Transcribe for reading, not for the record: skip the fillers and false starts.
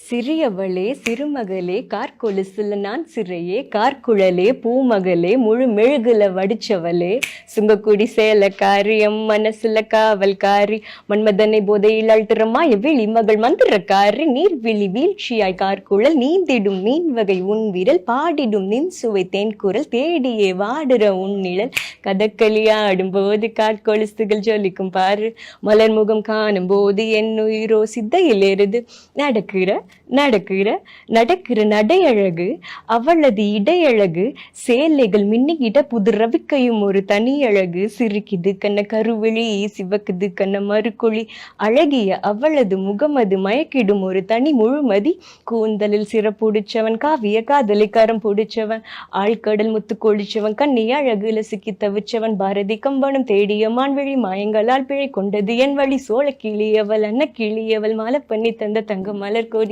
சிறியவளே சிறுமகளே கார்கொலுசுல நான் சிறையே கார்குழலே பூமகளே முழு மெழுகுல வடிச்சவளே சுங்கக்குடி சேலக்காரி எம் மனசுல காவல்காரி மன்மதனை போதையில் அழ்த்துறமாய விழி மகள் மந்திரக்காரி நீர்விழி வீழ்ச்சியாய் கார்குழல் நீந்திடும் மீன் வகை உன் விரல் பாடிடும் நின் சுவை தேன் குரல் தேடியே வாடுற உன் நிழல் கதக்களி ஆடும் போது கார்கொலுசுகள் ஜொலிக்கும் பாரு மலர் முகம் காணும் போது என் உயிரோ சித்தையில் எருது நடக்கிற நடையழகு அவளது இடையழகு சேலைகள் மின்னிக்கிட்ட புது ரவிக்கையும் ஒரு தனி அழகு சிரிக்குது கண்ண கருவிழி சிவக்குது கண்ண மறுக்குழி அழகிய அவளது முகமது மயக்கிடும் ஒரு தனி முழுமதி கூந்தலில் சிறப்புடிச்சவன் காவிய காதலிக்காரம் பிடிச்சவன் ஆழ்கடல் முத்து கொழிச்சவன் கண்ணி அழகுல சிக்கி தவிச்சவன் பாரதி கம்பனும் தேடிய மான்விழி மாயங்களால் பிழை கொண்டது என் வழி சோழ கிளியவள் அன்ன கிளியவள் மாலை பண்ணி தந்த தங்க மலர் கோடி